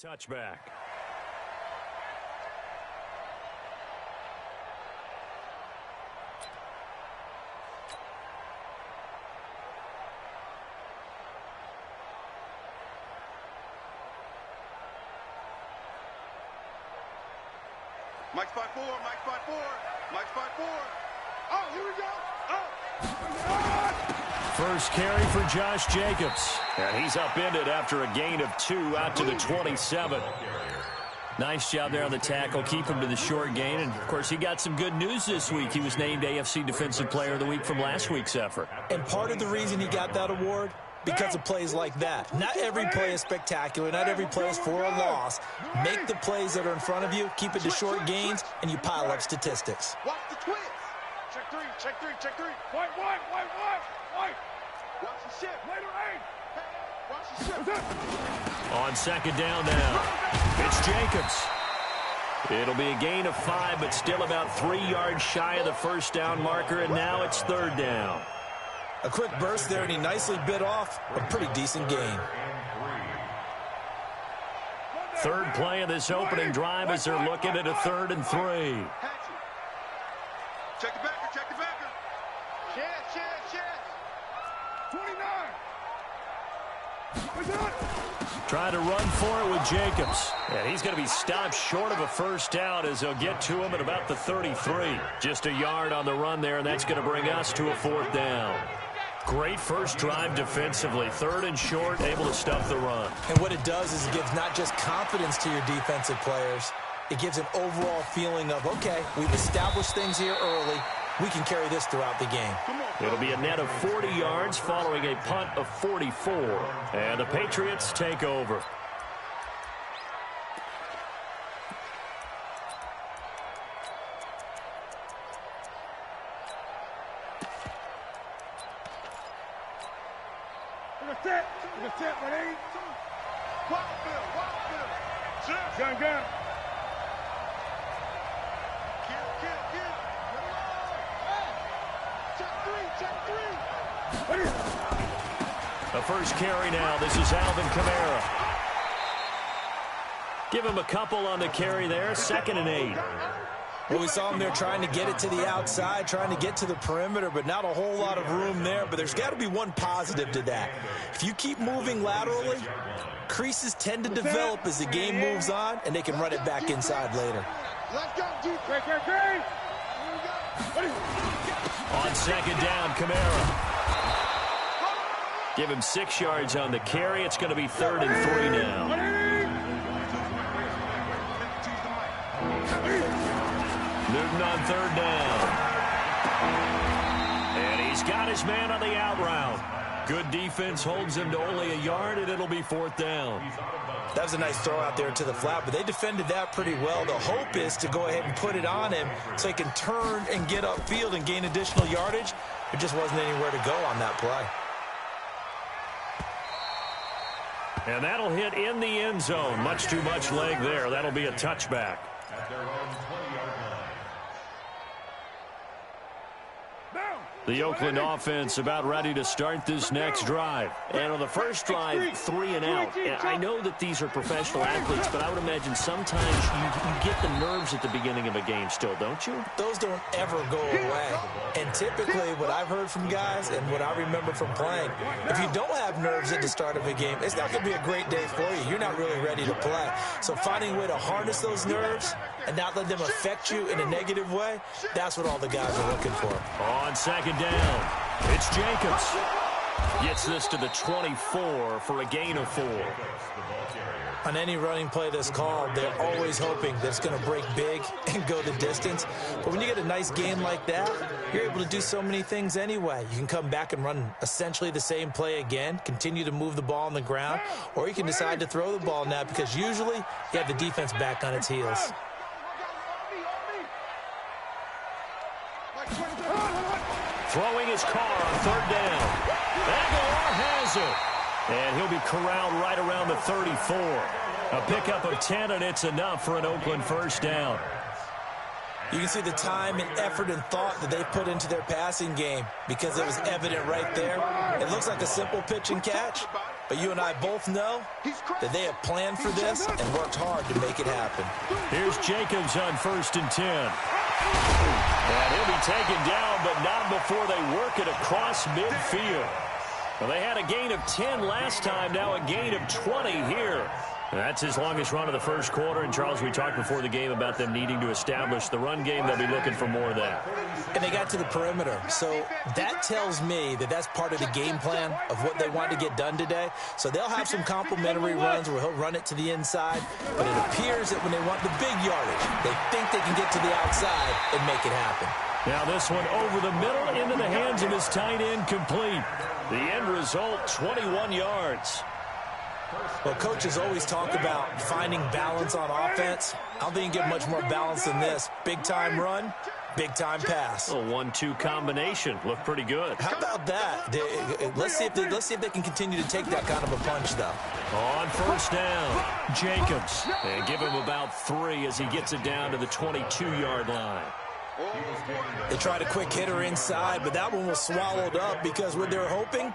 touchback. Mike spot 4, Mike spot 4, Mike spot 4. Oh, here we go. Oh. First carry for Josh Jacobs. And he's upended after a gain of 2 out to the 27. Nice job there on the tackle. Keep him to the short gain. And, of course, he got some good news this week. He was named AFC Defensive Player of the Week from last week's effort. And part of the reason he got that award, because of plays like that. Not every play is spectacular. Not every play is for a loss. Make the plays that are in front of you, keep it to short gains, and you pile up statistics. Watch the twins. Check 3, check 3, check 3. White. Watch the shift. Later, hey. Watch the shift. On second down now, it's Jacobs. It'll be a gain of 5, but still about 3 yards shy of the first down marker, and now it's third down. A quick burst there, and he nicely bit off a pretty decent gain. Third play of this opening drive as they're looking at a 3rd and 3. Check the backer, check the backer. Chance. 29. Trying to run for it with Jacobs. And he's going to be stopped short of a first down as they'll get to him at about the 33. Just a yard on the run there, and that's going to bring us to a 4th down. Great first drive defensively. 3rd and short, able to stuff the run. And what it does is it gives not just confidence to your defensive players, it gives an overall feeling of, okay, we've established things here early. We can carry this throughout the game. It'll be a net of 40 yards following a punt of 44. And the Patriots take over. Gun. The first carry now. This is Alvin Kamara. Give him a couple on the carry there. 2nd and 8. Well, we saw him there trying to get it to the outside, trying to get to the perimeter, but not a whole lot of room there. But there's got to be one positive to that. If you keep moving laterally, creases tend to develop as the game moves on, and they can run it back inside later. Let's go, Duke. On second down, Kamara. Give him 6 yards on the carry. It's going to be 3rd and 3 now. Newton on 3rd down. And he's got his man on the out route. Good defense holds him to only a yard, and it'll be 4th down. That was a nice throw out there to the flat, but they defended that pretty well. The hope is to go ahead and put it on him so he can turn and get upfield and gain additional yardage. There just wasn't anywhere to go on that play. And that'll hit in the end zone. Much too much leg there. That'll be a touchback. The Oakland offense about ready to start this next drive. And on the first drive, 3 and out. And I know that these are professional athletes, but I would imagine sometimes you get the nerves at the beginning of a game still, don't you? Those don't ever go away. And typically what I've heard from guys and what I remember from playing, if you don't have nerves at the start of a game, it's not going to be a great day for you. You're not really ready to play. So finding a way to harness those nerves and not let them affect you in a negative way, that's what all the guys are looking for. On second down, it's Jacobs. Gets this to the 24 for a gain of 4. On any running play that's called, they're always hoping that it's going to break big and go the distance. But when you get a nice game like that, you're able to do so many things anyway. You can come back and run essentially the same play again, continue to move the ball on the ground, or you can decide to throw the ball now because usually you have the defense back on its heels. Throwing his car on 3rd down. Aguilar has it. And he'll be corralled right around the 34. A pickup of 10, and it's enough for an Oakland first down. You can see the time and effort and thought that they put into their passing game because it was evident right there. It looks like a simple pitch and catch, But you and I both know that they have planned for this and worked hard to make it happen. Here's Jacobs on 1st and 10. And he'll be taken down, but not before they work it across midfield. Well, they had a gain of 10 last time, now a gain of 20 here. That's his longest run of the first quarter. And, Charles, we talked before the game about them needing to establish the run game. They'll be looking for more of that. And they got to the perimeter. So that tells me that that's part of the game plan of what they want to get done today. So they'll have some complementary runs where he'll run it to the inside. But it appears that when they want the big yardage, they think they can get to the outside and make it happen. Now this one over the middle into the hands of his tight end, complete. The end result, 21 yards. Well, coaches always talk about finding balance on offense. I don't think you get much more balance than this. Big-time run, big-time pass. A 1-2 combination. Looked pretty good. How about that? Let's see if they can continue to take that kind of a punch, though. On 1st down, Jacobs. And give him about 3 as he gets it down to the 22-yard line. They tried a quick hitter inside, but that one was swallowed up because what they're hoping,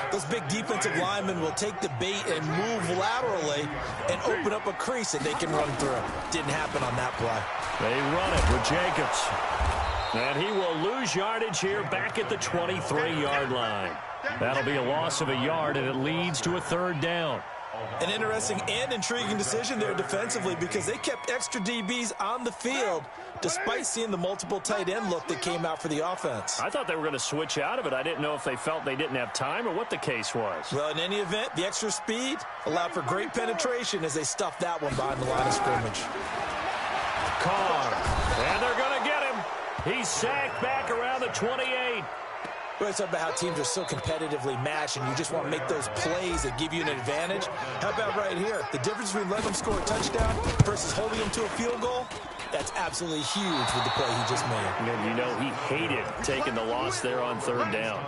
those big defensive linemen will take the bait and move laterally and open up a crease that they can run through. Didn't happen on that play. They run it with Jacobs. And he will lose yardage here back at the 23-yard line. That'll be a loss of a yard, and it leads to a 3rd down. An interesting and intriguing decision there defensively because they kept extra DBs on the field despite seeing the multiple tight end look that came out for the offense. I thought they were going to switch out of it. I didn't know if they felt they didn't have time or what the case was. Well, in any event, the extra speed allowed for great penetration as they stuffed that one behind the line of scrimmage. Carr, and they're going to get him. He's sacked back around the 28. We always talk about how teams are so competitively matched and you just want to make those plays that give you an advantage. How about right here? The difference between letting them score a touchdown versus holding them to a field goal, that's absolutely huge with the play he just made. And you know he hated taking the loss there on 3rd down.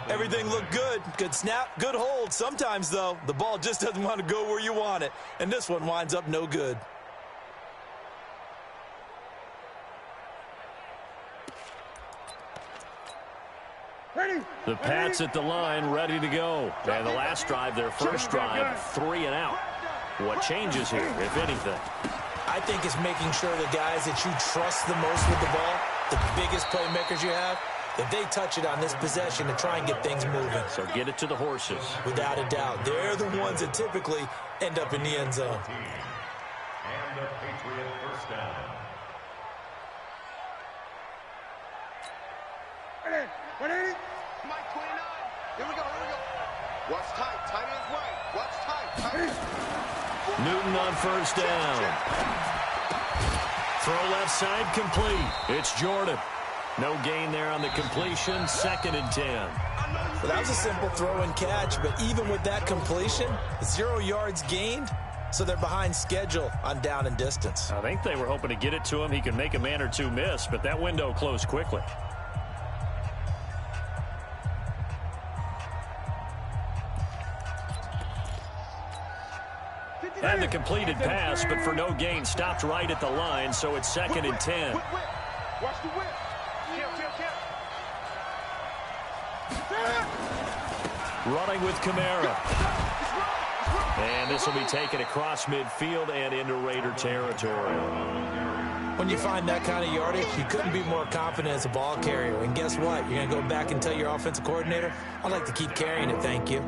Everything looked good. Good snap, good hold. Sometimes, though, the ball just doesn't want to go where you want it. And this one winds up no good. The Pats at the line, ready to go. And the last drive, their first drive, 3 and out. What changes here, if anything? I think it's making sure the guys that you trust the most with the ball, the biggest playmakers you have, that they touch it on this possession to try and get things moving. So get it to the horses. Without a doubt. They're the ones that typically end up in the end zone. And the Patriot 1st down. Mike 29. Here we go. Watch tight. Tight end's right. Watch tight. Tight end. Newton on 1st down. Throw left side complete. It's Jordan. No gain there on the completion. 2nd and 10. Well, that was a simple throw and catch, but even with that completion, 0 yards gained, so they're behind schedule on down and distance. I think they were hoping to get it to him. He could make a man or two miss, but that window closed quickly. And the completed pass, but for no gain, stopped right at the line, so it's 2nd and 10. Watch the whip. Running with Kamara. And this will be taken across midfield and into Raider territory. When you find that kind of yardage, you couldn't be more confident as a ball carrier. And guess what? You're going to go back and tell your offensive coordinator, I'd like to keep carrying it, thank you.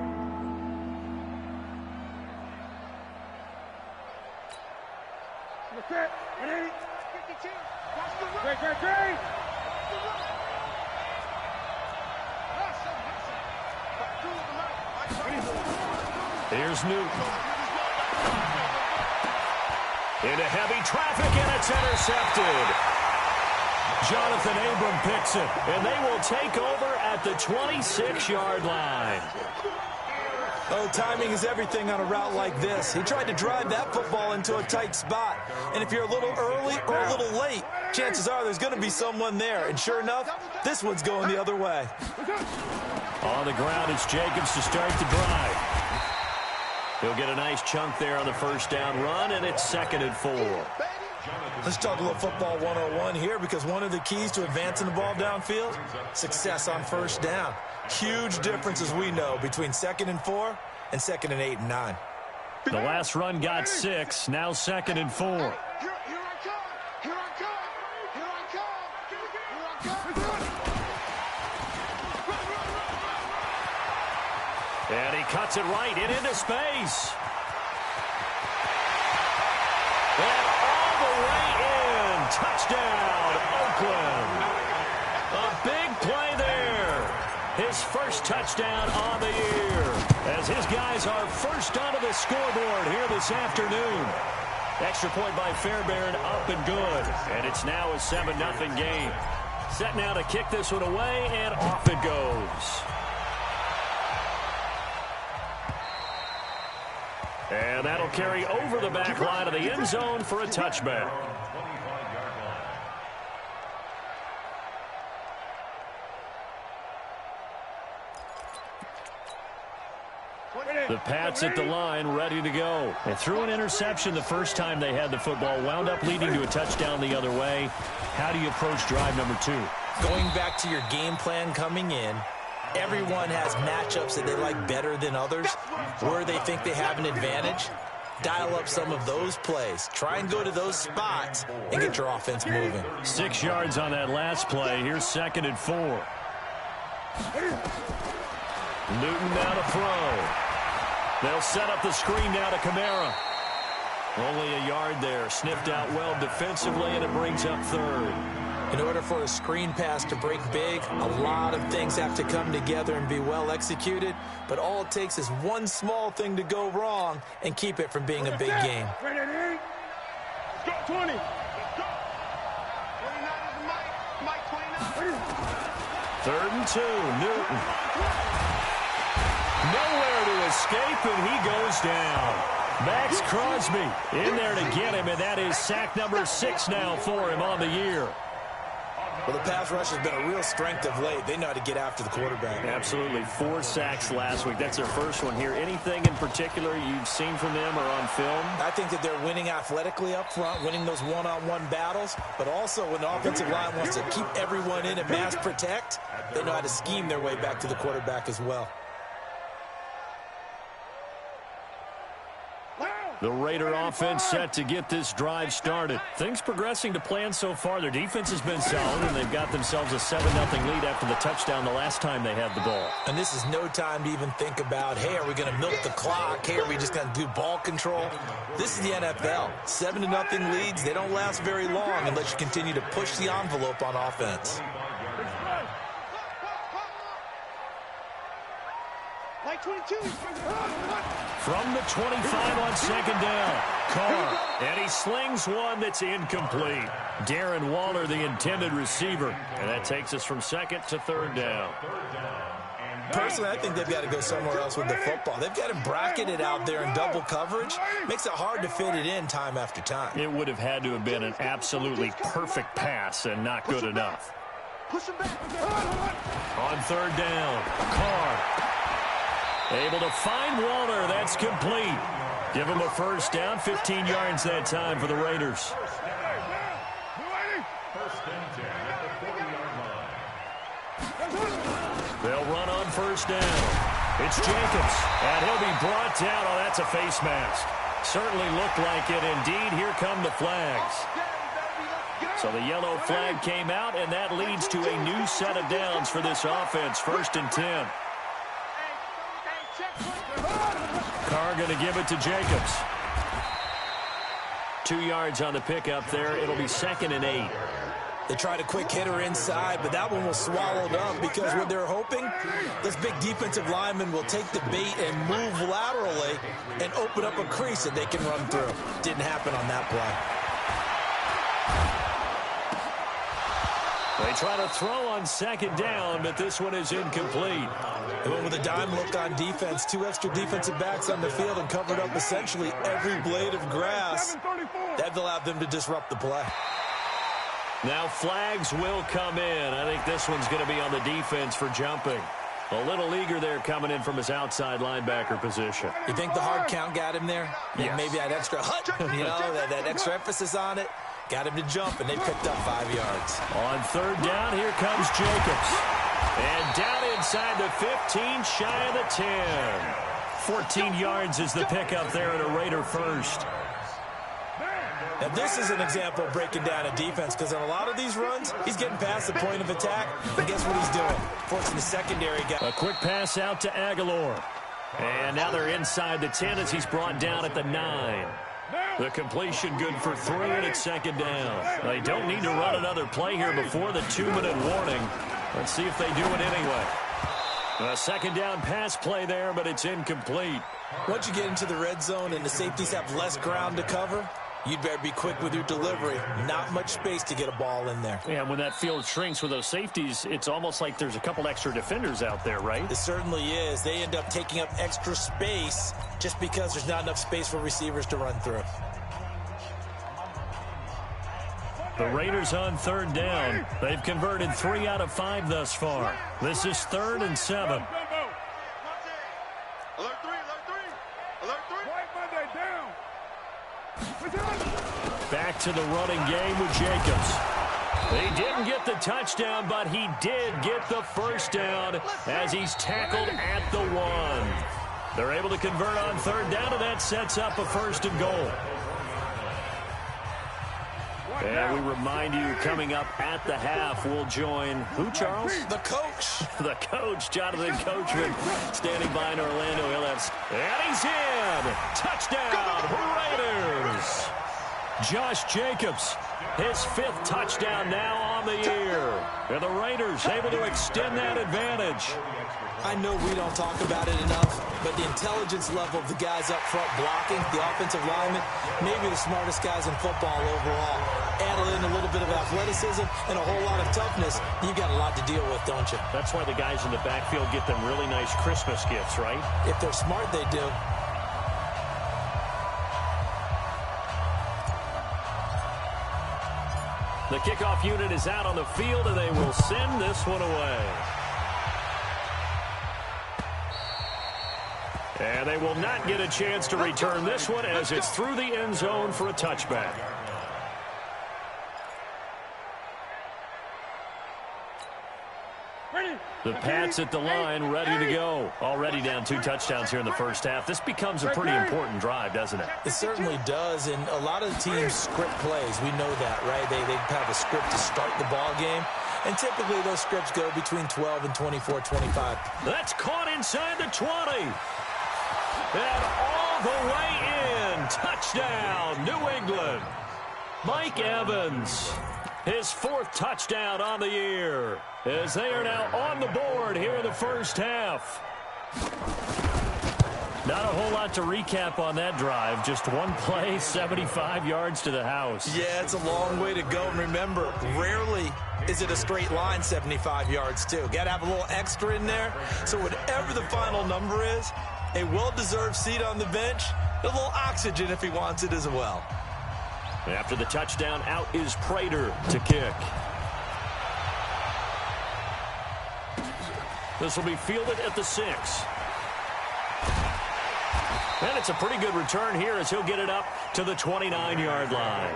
Here's Newton. Into heavy traffic, and it's intercepted. Jonathan Abram picks it, and they will take over at the 26-yard line. Oh, timing is everything on a route like this. He tried to drive that football into a tight spot. And if you're a little early or a little late, chances are there's going to be someone there. And sure enough, this one's going the other way. On the ground, it's Jacobs to start the drive. He'll get a nice chunk there on the 1st down run, and it's 2nd and 4. Let's talk a little football 101 here, because one of the keys to advancing the ball downfield, success on 1st down. Huge difference, as we know, between 2nd and 4 and 2nd and 8 and 9. The last run got 6, now 2nd and 4. Here I come. Here I come. Here I come. Here I come. And he cuts it right and into space. And all the way in. Touchdown, Oakland. A big play there. His first touchdown on the year, as his guys are first onto the scoreboard here this afternoon. Extra point by Fairbairn, up and good. And it's now a 7-0 game. Set now to kick this one away, and off it goes. And that'll carry over the back line of the end zone for a touchback. The Pats at the line, ready to go. They threw an interception the first time they had the football, wound up leading to a touchdown the other way. How do you approach drive number 2? Going back to your game plan coming in, everyone has matchups that they like better than others, where they think they have an advantage. Dial up some of those plays. Try and go to those spots and get your offense moving. 6 yards on that last play. Here's 2nd and 4. Newton now to throw. They'll set up the screen now to Kamara. Only a yard there. Sniffed out well defensively, and it brings up 3rd. In order for a screen pass to break big, a lot of things have to come together and be well executed, but all it takes is one small thing to go wrong and keep it from being a big game. Let's go, 20. Let's go. 29 is Mike 29. 3rd and 2, Newton. Nowhere to escape, and he goes down. Max Crosby in there to get him, and that is sack number 6 now for him on the year. Well, the pass rush has been a real strength of late. They know how to get after the quarterback. Absolutely. 4 sacks last week. That's their first one here. Anything in particular you've seen from them or on film? I think that they're winning athletically up front, winning those one-on-one battles, but also when the offensive line wants to keep everyone in and mass protect, they know how to scheme their way back to the quarterback as well. The Raider offense set to get this drive started. Things progressing to plan so far. Their defense has been solid, and they've got themselves a 7-0 lead after the touchdown the last time they had the ball. And this is no time to even think about, hey, are we going to milk the clock? Hey, are we just going to do ball control? This is the NFL. 7-0 leads, they don't last very long unless you continue to push the envelope on offense. Like 22. From the 25 on 2nd down, Carr, and he slings one that's incomplete. Darren Waller, the intended receiver, and that takes us from 2nd to 3rd down. Personally, I think they've got to go somewhere else with the football. They've got to bracket it out there in double coverage. Makes it hard to fit it in time after time. It would have had to have been an absolutely perfect pass and not good enough. Push him back. On 3rd down, Carr. Able to find Waller. That's complete. Give him a first down. 15 yards that time for the Raiders. First and 10 at the 40-yard line. They'll run on 1st down. It's Jacobs, and he'll be brought down. Oh, that's a face mask. Certainly looked like it. Indeed, here come the flags. So the yellow flag came out, and that leads to a new set of downs for this offense. 1st and 10. Carr going to give it to Jacobs. 2 yards on the pickup there. It'll be 2nd and 8. They tried a quick hitter inside, but that one was swallowed up because what they're hoping, this big defensive lineman will take the bait and move laterally and open up a crease that they can run through. Didn't happen on that play. They try to throw on 2nd down, but this one is incomplete. They went with a dime look on defense. 2 extra defensive backs on the field and covered up essentially every blade of grass. That allowed them to disrupt the play. Now flags will come in. I think this one's going to be on the defense for jumping. A little eager there coming in from his outside linebacker position. You think the hard count got him there? Yes. Maybe that extra that extra emphasis on it. Got him to jump, and they picked up 5 yards. On 3rd down, here comes Jacobs. And down inside the 15, shy of the 10. 14 yards is the pickup there at a Raider first. Now, this is an example of breaking down a defense, because on a lot of these runs, he's getting past the point of attack, and guess what he's doing? Forcing the secondary guy. A quick pass out to Aguilar. And now they're inside the 10 as he's brought down at the 9. The completion good for 3, and it's second down. They don't need to run another play here before the 2-minute warning. Let's see if they do it anyway. A second down pass play there, but it's incomplete. Once you get into the red zone and the safeties have less ground to cover, you'd better be quick with your delivery. Not much space to get a ball in there. Yeah, when that field shrinks with those safeties, it's almost like there's a couple extra defenders out there, right? It certainly is. They end up taking up extra space just because there's not enough space for receivers to run through. The Raiders on third down. They've converted 3 out of 5 thus far. This is 3rd and 7. Alert 3, alert 3, alert 3. White Monday down. Back to the running game with Jacobs. He didn't get the touchdown, but he did get the first down as he's tackled at the 1. They're able to convert on third down, and that sets up a 1st and goal. And we remind you, coming up at the half, we'll join who, Charles? The coach. The coach, Jonathan Coachman, standing by in Orlando. And he's in. Touchdown, Raiders. Josh Jacobs, his 5th touchdown now on the year. And the Raiders able to extend that advantage. I know we don't talk about it enough, but the intelligence level of the guys up front blocking, the offensive linemen, maybe the smartest guys in football overall. Add in a little bit of athleticism and a whole lot of toughness, you've got a lot to deal with, don't you? That's why the guys in the backfield get them really nice Christmas gifts, right? If they're smart, they do. The kickoff unit is out on the field, and they will send this one away. And they will not get a chance to return this one as it's through the end zone for a touchback. The Pats at the line, ready to go. Already down 2 touchdowns here in the first half. This becomes a pretty important drive, doesn't it? It certainly does, and a lot of the teams script plays. We know that, right? They have a script to start the ball game, and typically those scripts go between 12 and 24, 25. That's caught inside the 20. And all the way in. Touchdown, New England. Mike Evans, his 4th touchdown on the year, as they are now on the board here in the first half. Not a whole lot to recap on that drive. Just one play, 75 yards to the house. Yeah, it's a long way to go. And remember, rarely is it a straight line 75 yards, too. Got to have a little extra in there. So whatever the final number is, a well-deserved seat on the bench, a little oxygen if he wants it as well. After the touchdown, out is Prater to kick. This will be fielded at the 6. And it's a pretty good return here as he'll get it up to the 29-yard line.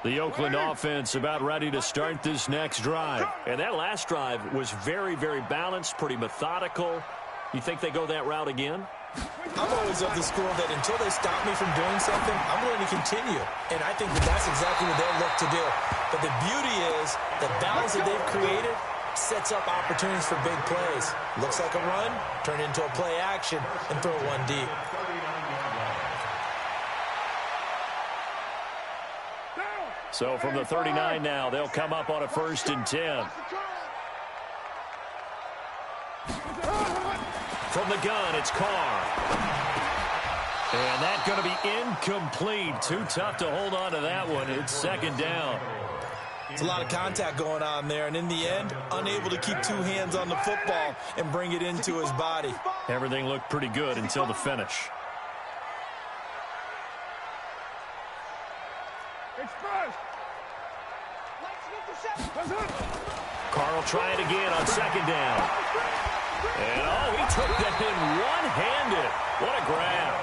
The Oakland offense about ready to start this next drive. And that last drive was very, very balanced, pretty methodical. You think they go that route again? I'm always of the school that until they stop me from doing something, I'm going to continue. And I think that that's exactly what they'll look to do. But the beauty is the balance that they've created sets up opportunities for big plays. Looks like a run, turn it into a play action, and throw one deep. So from the 39 now, they'll come up on a 1st and 10. From the gun, it's Carr. And that's going to be incomplete. Too tough to hold on to that one. It's 2nd down. It's a lot of contact going on there, and in the end, unable to keep 2 hands on the football and bring it into his body. Everything looked pretty good until the finish. Carr will try it again on 2nd down. And, he took that in one-handed. What a grab.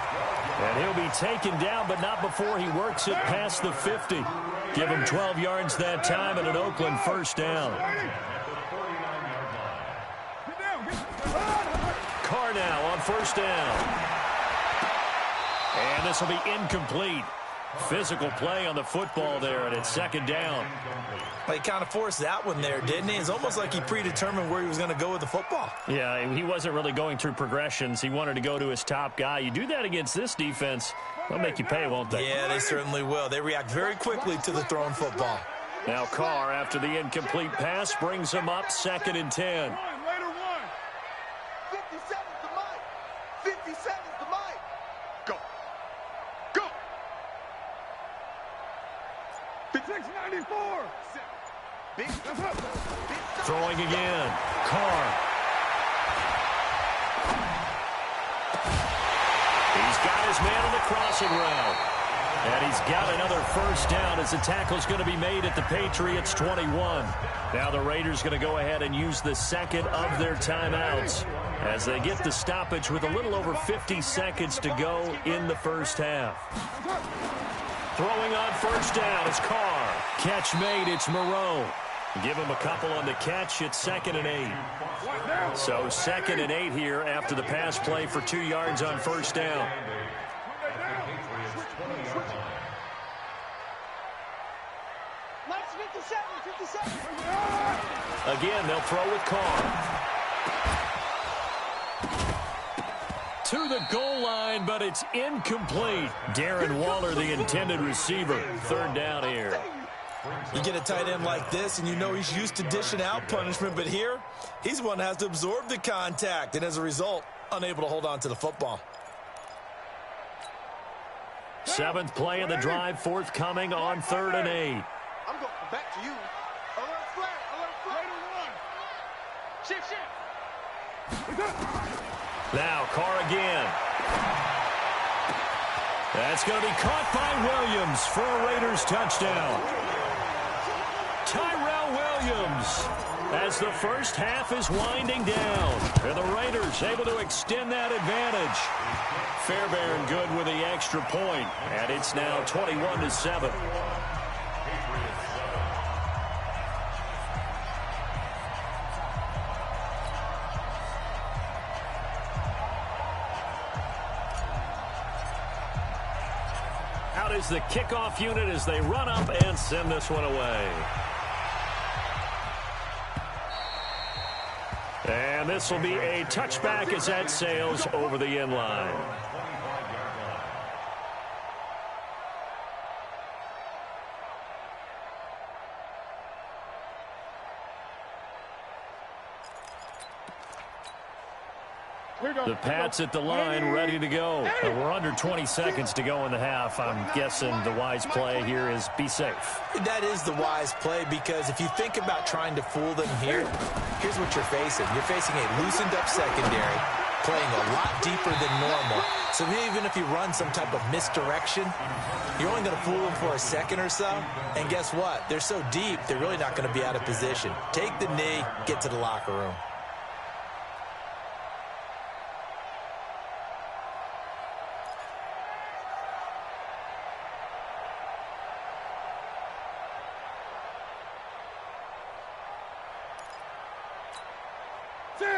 And he'll be taken down, but not before he works it past the 50. Give him 12 yards that time and an Oakland first down. Carr now on first down. And this will be incomplete. Physical play on the football there, and it's second down. Well, he kind of forced that one there, didn't he? It's almost like he predetermined where he was going to go with the football. Yeah, he wasn't really going through progressions. He wanted to go to his top guy. You do that against this defense, they'll make you pay, won't they? Yeah, they certainly will. They react very quickly to the thrown football. Now Carr, after the incomplete pass, brings him up 2nd and 10. 57's the mic. 57's the mic. Go. Go. 694. Big. Throwing again. Carr. He's got his man on the crossing route. And he's got another first down as the tackle's going to be made at the Patriots' 21. Now the Raiders going to go ahead and use the second of their timeouts as they get the stoppage with a little over 50 seconds to go in the first half. Throwing on first down is Carr. Catch made, it's Moreau. Give him a couple on the catch, it's 2nd and 8. So 2nd and 8 here after the pass play for 2 yards on first down. Again, they'll throw with Carr. To the goal line, but it's incomplete. Darren Waller, the intended receiver. 3rd down here. You get a tight end like this, and you know he's used to dishing out punishment, but here, he's the one that has to absorb the contact, and as a result, unable to hold on to the football. 7th play of the drive, forthcoming on 3rd and 8. I'm going back to you. Alert flag. Alert flag. Shift. Now Carr again. That's going to be caught by Williams for a Raiders touchdown. Tyrell Williams as the first half is winding down. And the Raiders able to extend that advantage. Fairbairn good with the extra point, and it's now 21-7. Out is the kickoff unit as they run up and send this one away. And this will be a touchback as that sails over the end line. The Pats at the line, ready to go. And we're under 20 seconds to go in the half. I'm guessing the wise play here is be safe. That is the wise play, because if you think about trying to fool them here, here's what you're facing. You're facing a loosened up secondary, playing a lot deeper than normal. So even if you run some type of misdirection, you're only going to fool them for a second or so. And guess what? They're so deep, they're really not going to be out of position. Take the knee, get to the locker room.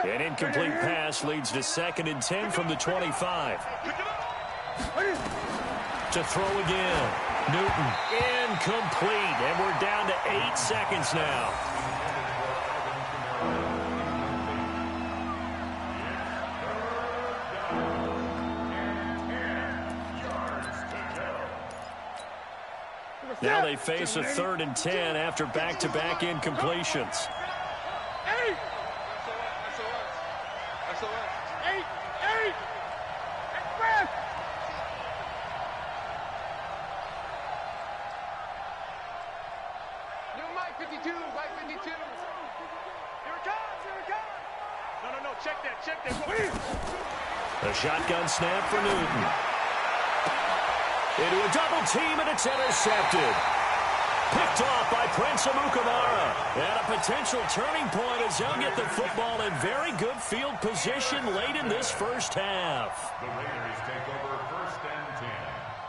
An incomplete pass leads to 2nd and 10 from the 25. To throw again. Newton, incomplete. And we're down to 8 seconds now. Now they face a 3rd and 10 after back-to-back incompletions. A shotgun snap for Newton. Into a double team, and it's intercepted. Picked off by Prince Amukamara. And a potential turning point as he'll get the football in very good field position late in this first half. The Raiders take over 1st and 10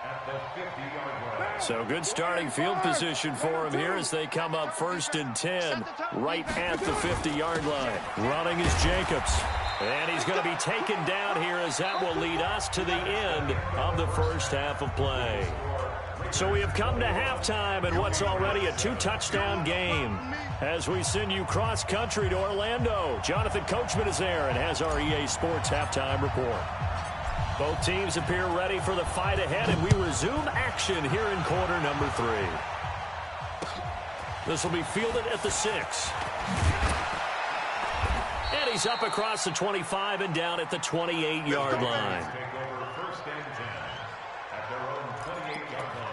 at the 50-yard line. So good starting field position for him here as they come up 1st and 10 right at the 50-yard line. Running is Jacobs. And he's going to be taken down here as that will lead us to the end of the first half of play. So we have come to halftime in what's already a 2-touchdown game. As we send you cross-country to Orlando, Jonathan Coachman is there and has our EA Sports halftime report. Both teams appear ready for the fight ahead, and we resume action here in quarter number 3. This will be fielded at the 6. And he's up across the 25 and down at the 28-yard line. Take over 1st and 10 at their own 28-yard line.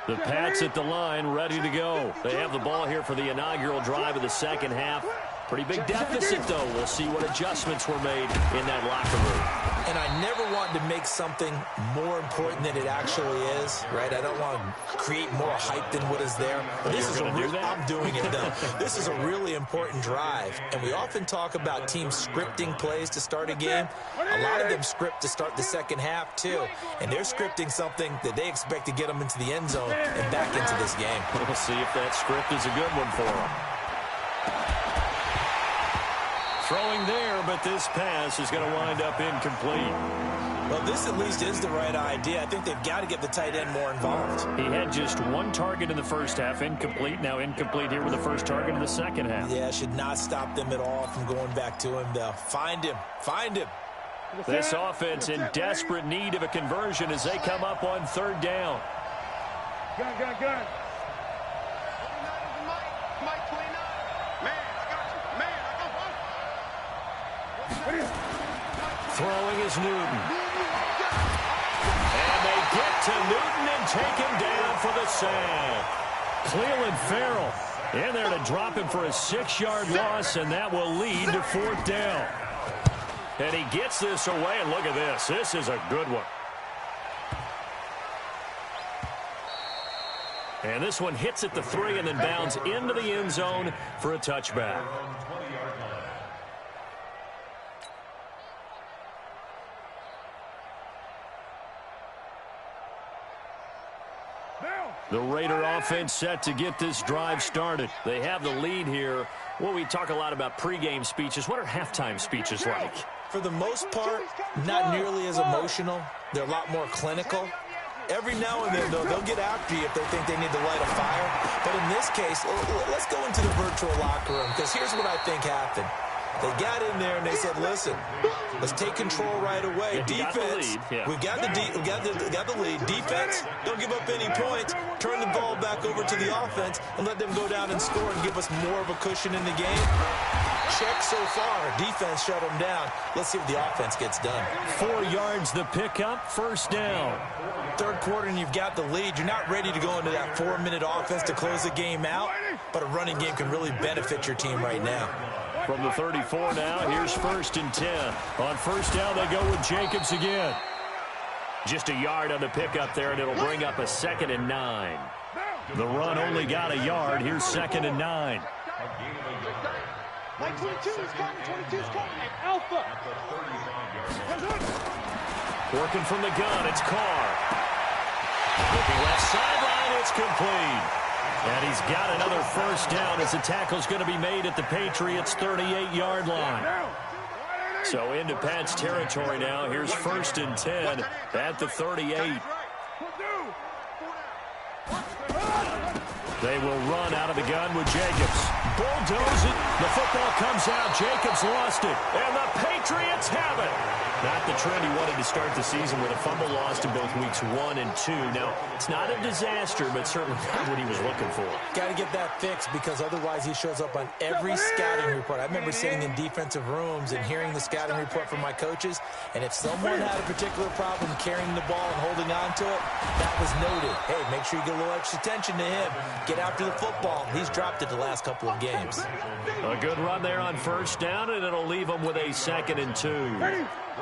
The Pats at the line, ready to go. They have the ball here for the inaugural drive of the second half. Pretty big deficit, though. We'll see what adjustments were made in that locker room. And I never want to make something more important than it actually is, right? I don't want to create more hype than what is there. But this is I'm doing it, though. This is a really important drive. And we often talk about teams scripting plays to start a game. A lot of them script to start the second half, too. And they're scripting something that they expect to get them into the end zone and back into this game. We'll see if that script is a good one for them. Throwing there, but this pass is going to wind up incomplete. Well, this at least is the right idea. I think they've got to get the tight end more involved. He had just one target in the first half, incomplete. Now incomplete here with the first target in the second half. Yeah, should not stop them at all from going back to him, though. Find him. Find him. This offense in desperate need of a conversion as they come up on 3rd down. Gun. Throwing is Newton. And they get to Newton and take him down for the sack. Cleveland Farrell in there to drop him for a 6-yard loss, and that will lead to 4th down. And he gets this away, and look at this. This is a good one. And this one hits at the 3 and then bounds into the end zone for a touchback. The Raider offense set to get this drive started. They have the lead here. Well, we talk a lot about pregame speeches. What are halftime speeches like? For the most part, not nearly as emotional. They're a lot more clinical. Every now and then, though, they'll get after you if they think they need to light a fire. But in this case, let's go into the virtual locker room, because here's what I think happened. They got in there and they said, listen, let's take control right away. Defense, we got the lead. Defense, don't give up any points. Turn the ball back over to the offense and let them go down and score and give us more of a cushion in the game. Check so far. Defense shut them down. Let's see what the offense gets done. 4 yards the pickup, 1st down. 3rd quarter and you've got the lead. You're not ready to go into that 4-minute offense to close the game out, but a running game can really benefit your team right now. From the 34 now, here's 1st and 10. On 1st down, they go with Jacobs again. Just a yard on the pickup there, and it'll bring up a 2nd and 9. The run only got a yard. Here's 2nd and 9. Like 22 is coming, 22 is coming. Alpha. Working from the gun, it's Carr. Looking left sideline, it's complete. And he's got another 1st down as the tackle's going to be made at the Patriots' 38-yard line. So into Pat's territory now. Here's 1st and 10 at the 38. They will run out of the gun with Jacobs. Bulldoze it. The football comes out. Jacobs lost it. And the Patriots have it. Not the trend he wanted to start the season with a fumble lost in both weeks 1 and 2. Now, it's not a disaster, but certainly not what he was looking for. Got to get that fixed because otherwise he shows up on every scouting report. I remember sitting in defensive rooms and hearing the scouting report from my coaches, and if someone had a particular problem carrying the ball and holding on to it, that was noted. Hey, make sure you get a little extra attention to him. Get after the football. He's dropped it the last couple of games. games. A good run there on first down, and it'll leave them with a 2nd and 2.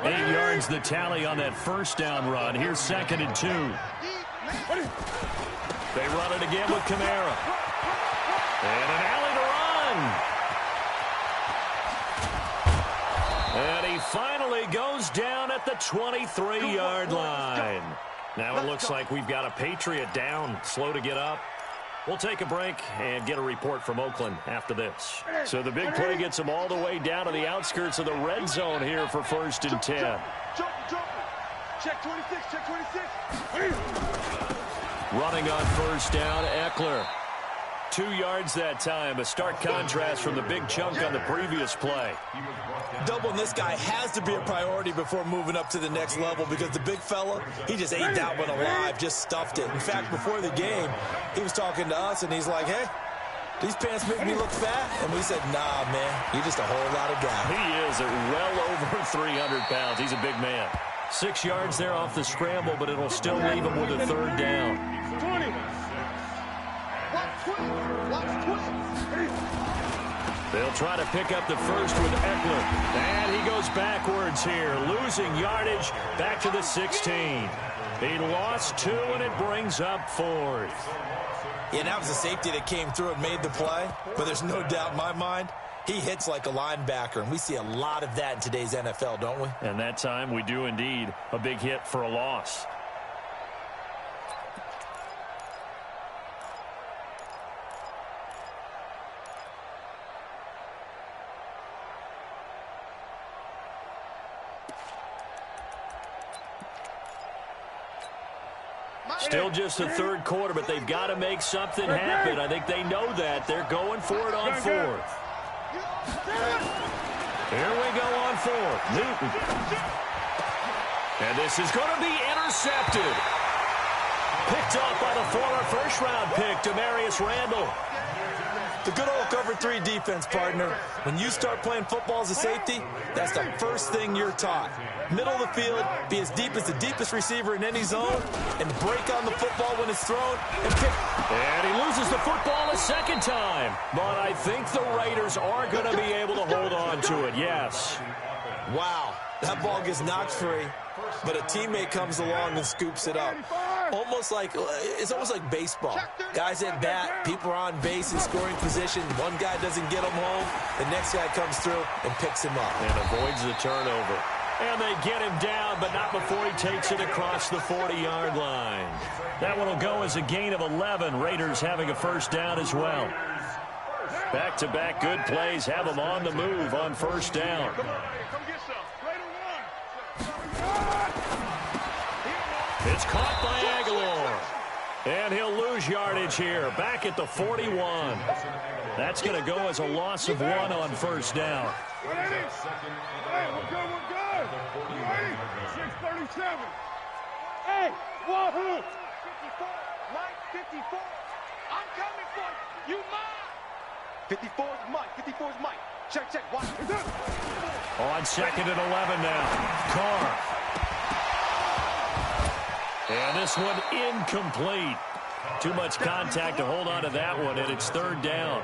8 yards the tally on that first down run. Here's 2nd and 2. They run it again with Kamara. And an alley to run. And he finally goes down at the 23-yard line. Now it looks like we've got a Patriot down, slow to get up. We'll take a break and get a report from Oakland after this. So the big play gets them all the way down to the outskirts of the red zone here for 1st and 10. Check 26, check 26. Running on first down, Eckler. 2 yards that time. A stark contrast from the big chunk on the previous play. Doubling this guy has to be a priority before moving up to the next level because the big fella, he just ate that one alive, just stuffed it. In fact, before the game, he was talking to us, and he's like, hey, these pants make me look fat? And we said, nah, man, you're just a whole lot of guy. He is at well over 300 pounds. He's a big man. 6 yards there off the scramble, but it'll still leave him with a 3rd down. 20. Watch 20. They'll try to pick up the first with Eckler. And he goes backwards here, losing yardage back to the 16. He lost 2, and it brings up 4th. Yeah, that was a safety that came through and made the play, but there's no doubt in my mind, he hits like a linebacker, and we see a lot of that in today's NFL, don't we? And that time we do indeed a big hit for a loss. Still just the 3rd quarter, but they've got to make something happen. I think they know that. They're going for it on 4th. Here we go on 4th. Newton. And this is going to be intercepted. Picked off by the former first-round pick, Demarius Randall. The good old cover 3 defense, partner. When you start playing football as a safety, that's the first thing you're taught. Middle of the field, be as deep as the deepest receiver in any zone, and break on the football when it's thrown, and pick. And he loses the football a 2nd time. But I think the Raiders are going to be able to hold on to it, yes. Wow, that ball gets knocked free, but a teammate comes along and scoops it up. It's almost like baseball. Guys at bat, people are on base in scoring position. One guy doesn't get him home. The next guy comes through and picks him up. And avoids the turnover. And they get him down, but not before he takes it across the 40-yard line. That one will go as a gain of 11. Raiders having a 1st down as well. Back-to-back good plays have them on the move on 1st down. Come get some. Raider 1. It's caught by Aguilar. And he'll lose yardage here. Back at the 41. That's going to go as a loss of 1 on 1st down. Hey, we're good. You ready? 637. Hey, wahoo! 54, Mike, 54. I'm coming for you. You mine. 54 is Mike. 54 is Mike. Check. Watch. On 2nd and 11 now. Carr. And this one incomplete. Too much contact to hold on to that one, and it's 3rd down.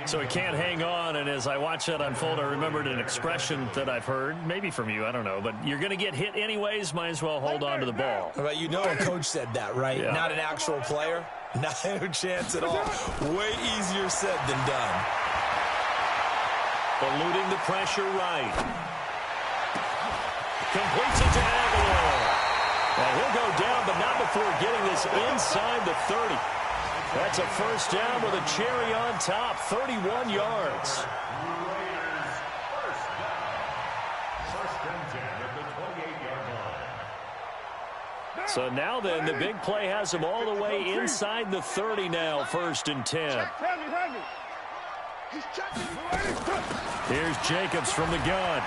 So he can't hang on, and as I watch that unfold, I remembered an expression that I've heard, maybe from you, I don't know, but you're going to get hit anyways, might as well hold on to the ball. Right, you know a coach said that, right? Yeah. Not an actual player. No chance at all. Way easier said than done. Eluding the pressure right. Completes it to Aguilar. And he'll go down, but not before getting this inside the 30. That's a 1st down with a cherry on top, 31 yards. So now then, the big play has them all the way inside the 30 now, 1st and 10. Here's Jacobs from the gun.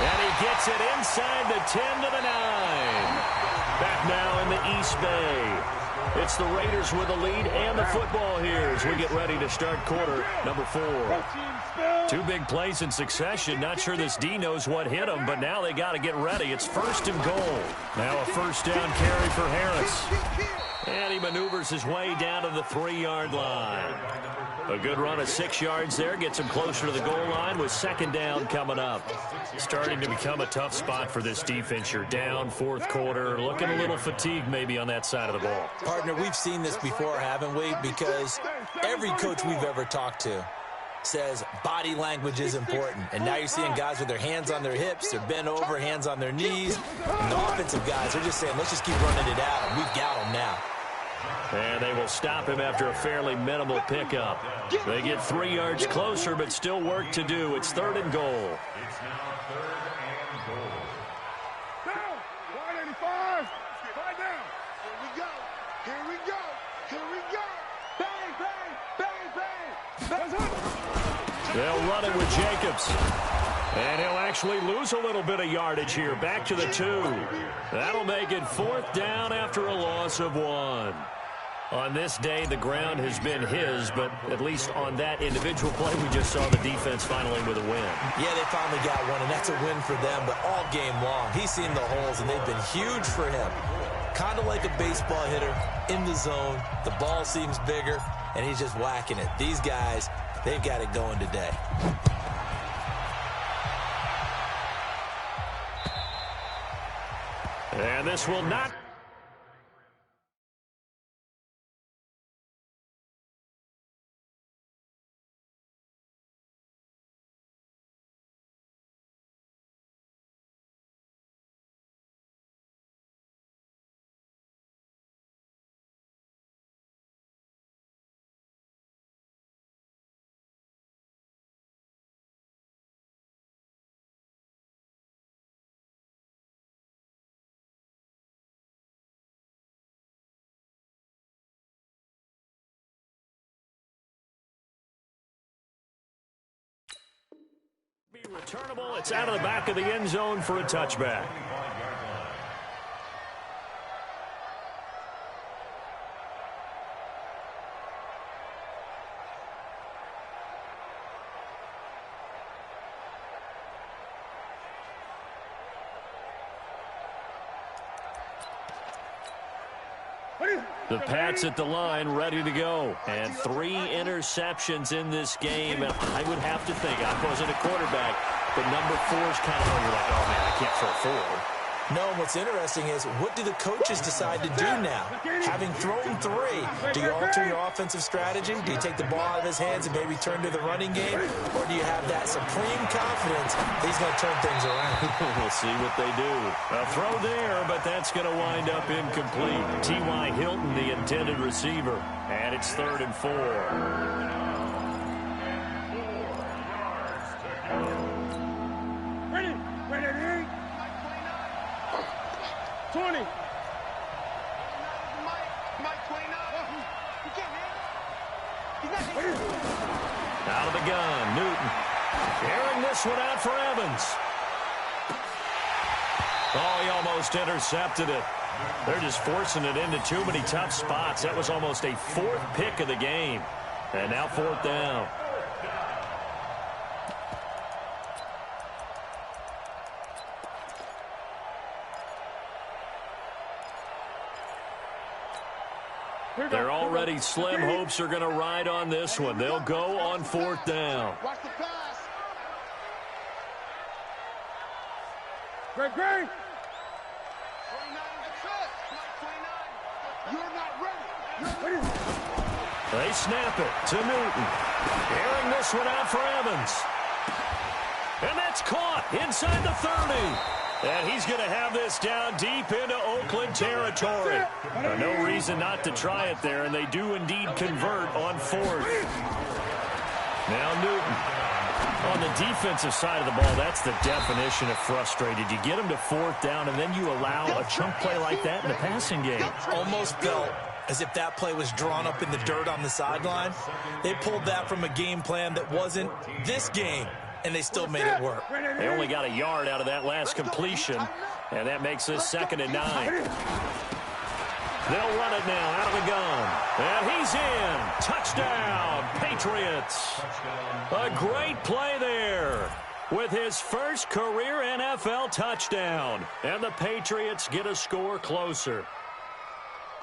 And he gets it inside the 10 to the 9. Back now in the East Bay. It's the Raiders with the lead and the football here as we get ready to start quarter number 4. 2 big plays in succession. Not sure this D knows what hit them, but now they got to get ready. It's 1st and goal. Now a first down carry for Harris. And he maneuvers his way down to the 3-yard line. A good run of 6 yards there. Gets him closer to the goal line with 2nd down coming up. Starting to become a tough spot for this defense. You're down 4th quarter. Looking a little fatigued maybe on that side of the ball. Partner, we've seen this before, haven't we? Because every coach we've ever talked to says body language is important. And now you're seeing guys with their hands on their hips, they're bent over, hands on their knees. And the offensive guys are just saying, let's just keep running it out, and we've got them now. And they will stop him after a fairly minimal pickup. They get 3 yards closer, but still work to do. It's 3rd and goal. It's now 3rd and goal. Down. 185. Right down. Here we go. Here we go. Here we go. Bang, bang, bang, bang. They'll run it with Jacobs. And he'll actually lose a little bit of yardage here. Back to the 2. That'll make it 4th down after a loss of 1. On this day, the ground has been his, but at least on that individual play, we just saw the defense finally with a win. Yeah, they finally got one, and that's a win for them, but all game long, he's seen the holes, and they've been huge for him. Kind of like a baseball hitter in the zone. The ball seems bigger, and he's just whacking it. These guys, they've got it going today. And this will not... be returnable. It's out of the back of the end zone for a touchback. The Pats at the line, ready to go. And 3 interceptions in this game. And I would have to think, I wasn't a quarterback, but number 4 is kind of where you're like, oh, man, I can't throw 4. No, what's interesting is, what do the coaches decide to do now? Having thrown 3, do you alter your offensive strategy? Do you take the ball out of his hands and maybe turn to the running game? Or do you have that supreme confidence that he's going to turn things around? We'll see what they do. A throw there, but that's going to wind up incomplete. T.Y. Hilton, the intended receiver. And it's 3rd and 4. 20. Mike 29. You can't hit. Out of the gun, Newton. Airing this one out for Evans. Oh, he almost intercepted it. They're just forcing it into too many tough spots. That was almost a 4th pick of the game. And now 4th down. They're already slim. Hopes are going to ride on this one. They'll go on 4th down. Watch the pass. Great. 29. That's it. Mike 29. You're not ready. They snap it to Newton. Airing this one out for Evans. And that's caught inside the 30. And he's going to have this down deep into Oakland territory. No reason not to try it there, and they do indeed convert on 4th. Now Newton. On the defensive side of the ball, that's the definition of frustrated. You get them to 4th down, and then you allow a chunk play like that in the passing game. Almost felt as if that play was drawn up in the dirt on the sideline. They pulled that from a game plan that wasn't this game, and they still made it work. They only got a yard out of that last completion, and that makes this 2nd and 9. They'll run it now out of the gun. And he's in. Touchdown, Patriots. A great play there with his first career NFL touchdown. And the Patriots get a score closer.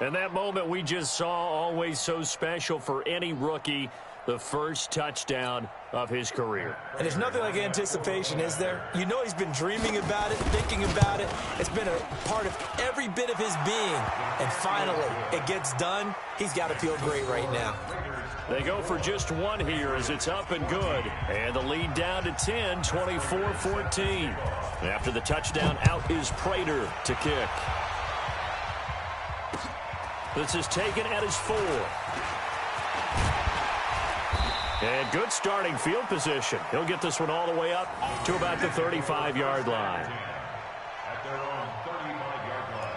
And that moment we just saw, always so special for any rookie, the first touchdown of his career. And there's nothing like anticipation, is there? You know he's been dreaming about it, thinking about it. It's been a part of every bit of his being. And finally, it gets done. He's got to feel great right now. They go for just one here as it's up and good. And the lead down to 10, 24-14. After the touchdown, out is Prater to kick. This is taken at his 4. And good starting field position. He'll get this one all the way up to about the 35-yard line. At their own 35-yard line.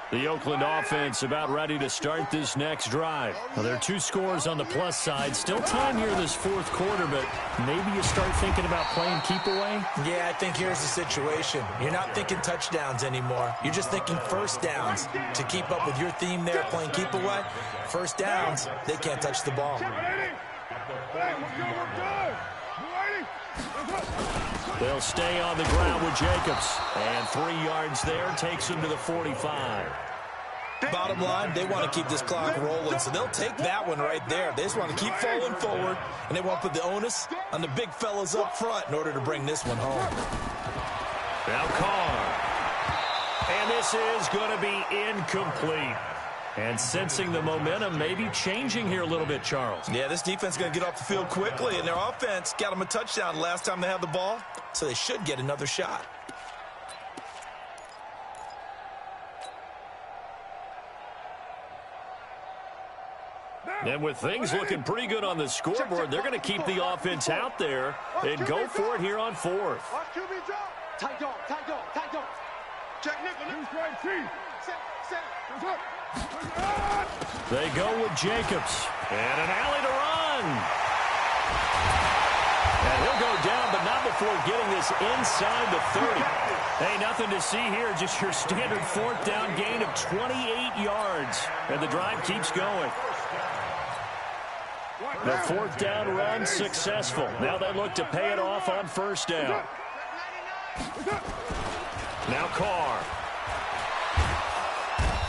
The Oakland offense about ready to start this next drive. Well, there are 2 scores on the plus side. Still time here this fourth quarter, but maybe you start thinking about playing keep away? Yeah, I think here's the situation. You're not thinking touchdowns anymore. You're just thinking first downs. To keep up with your theme there, playing keep away, first downs, they can't touch the ball. They'll stay on the ground with Jacobs. And 3 yards there takes him to the 45. Bottom line, they want to keep this clock rolling, so they'll take that one right there. They just want to keep falling forward, and they want to put the onus on the big fellas up front in order to bring this one home. Now Carr. And this is going to be incomplete. And sensing the momentum maybe changing here a little bit, Charles. Yeah, this defense is going to get off the field quickly, and their offense got them a touchdown last time they had the ball, so they should get another shot. And with things looking pretty good on the scoreboard, they're going to keep the offense out there and go for it here on 4th. Check nickel. They go with Jacobs. And an alley to run. And he'll go down, but not before getting this inside the 30. Hey, nothing to see here. Just your standard 4th down gain of 28 yards. And the drive keeps going. The 4th down run successful. Now they look to pay it off on 1st down. Now Carr.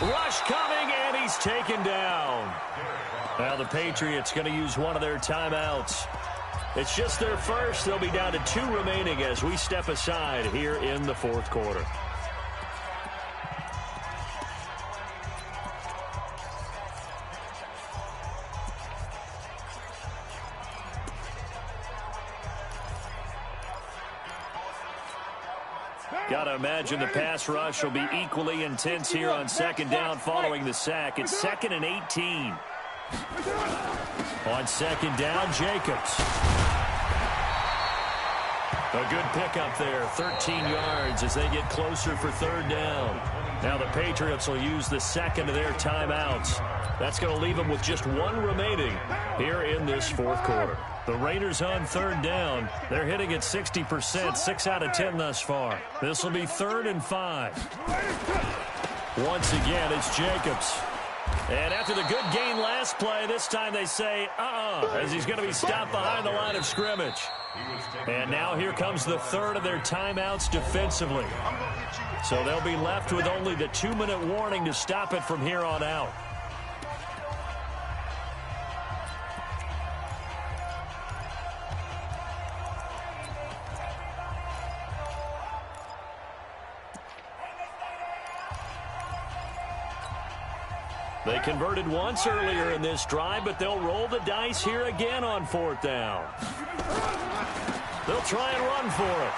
Rush coming, and he's taken down. Now the Patriots going to use one of their timeouts. It's just their first. They'll be down to 2 remaining as we step aside here in the 4th quarter. Got to imagine the pass rush will be equally intense here on 2nd down following the sack. It's 2nd and 18. On 2nd down, Jacobs. A good pickup there, 13 yards as they get closer for 3rd down. Now the Patriots will use the 2nd of their timeouts. That's going to leave them with just 1 remaining here in this 4th quarter. The Raiders on 3rd down. They're hitting at 60%, 6 out of 10 thus far. This will be 3rd and 5. Once again, it's Jacobs. And after the good gain last play, this time they say, as he's going to be stopped behind the line of scrimmage. And now here comes the 3rd of their timeouts defensively. So they'll be left with only the 2-minute warning to stop it from here on out. They converted once earlier in this drive, but they'll roll the dice here again on 4th down. They'll try and run for it.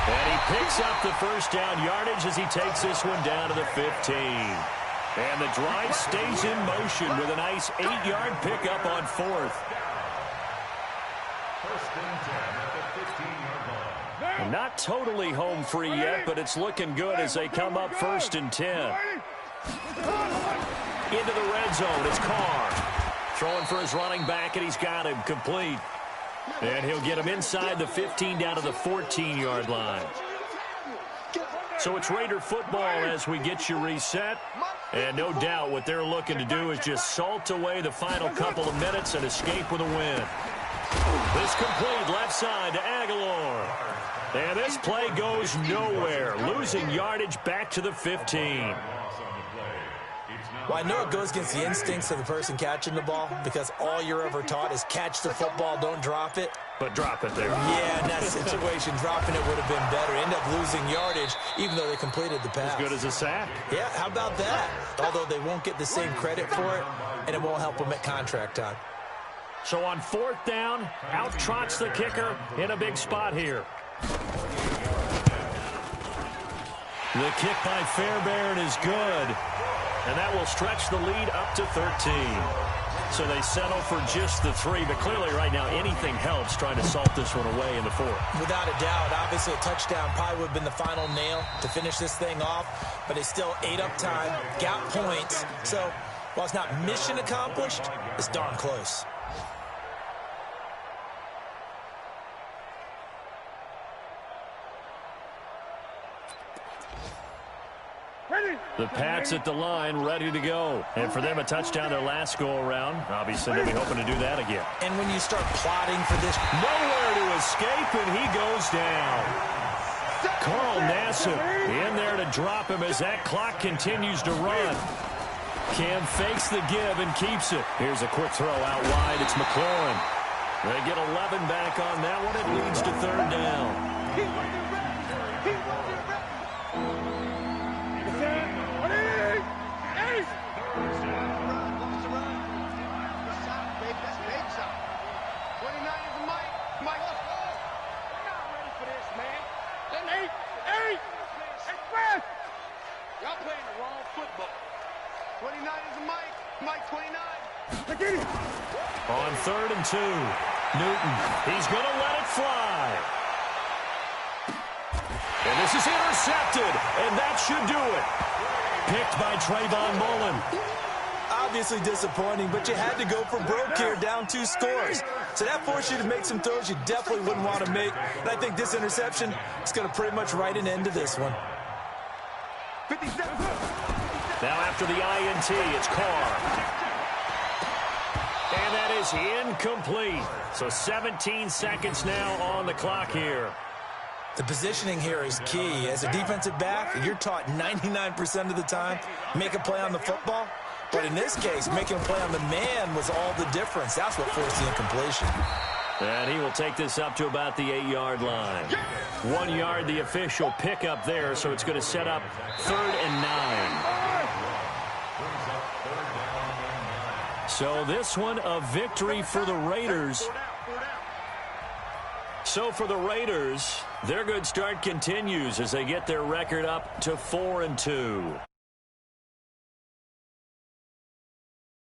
And he picks up the 1st down yardage as he takes this one down to the 15. And the drive stays in motion with a nice 8-yard pickup on 4th. 1st and 10 at the 15-yard line. Not totally home free yet, but it's looking good as they come up 1st and 10. Into the red zone, it's Carr. Throwing for his running back, and he's got him complete. And he'll get him inside the 15 down to the 14-yard line. So it's Raider football as we get you reset. And no doubt what they're looking to do is just salt away the final couple of minutes and escape with a win. This complete left side to Aguilar. And this play goes nowhere, losing yardage back to the 15. Well, I know it goes against the instincts of the person catching the ball because all you're ever taught is catch the football, don't drop it. But drop it there. Yeah, in that situation, dropping it would have been better. End up losing yardage, even though they completed the pass. As good as a sack. Yeah, how about that? Although they won't get the same credit for it, and it won't help them at contract time. So on 4th down, out trots the kicker in a big spot here. The kick by Fairbairn is good. And that will stretch the lead up to 13. So they settle for just the 3. But clearly right now anything helps trying to salt this one away in the 4th. Without a doubt. Obviously a touchdown probably would have been the final nail to finish this thing off. But they still ate up time, got points. So while it's not mission accomplished, it's darn close. The Pats at the line, ready to go. And for them, a touchdown their last go-around. Obviously, they'll be hoping to do that again. And when you start plotting for this, nowhere to escape, and he goes down. Carl Nassib in there to drop him as that clock continues to run. Cam fakes the give and keeps it. Here's a quick throw out wide. It's McLaurin. They get 11 back on that one. It leads to 3rd down. Y'all playing the wrong football. 29 is a Mike. Mike 29. On 3rd and 2. Newton. He's going to let it fly. And this is intercepted. And that should do it. Picked by Trayvon Mullen. Obviously disappointing, but you had to go for broke here, down 2 scores. So that forced you to make some throws you definitely wouldn't want to make. And I think this interception is going to pretty much write an end to this one. 57. Now after the INT, it's Carr. And that is incomplete. So 17 seconds now on the clock here. The positioning here is key. As a defensive back, you're taught 99% of the time, make a play on the football. But in this case, making a play on the man was all the difference. That's what forced the incompletion. And he will take this up to about the 8-yard line. 1 yard, the official pickup there, so it's going to set up 3rd and 9. So this one, a victory for the Raiders. So for the Raiders, their good start continues as they get their record up to 4-2.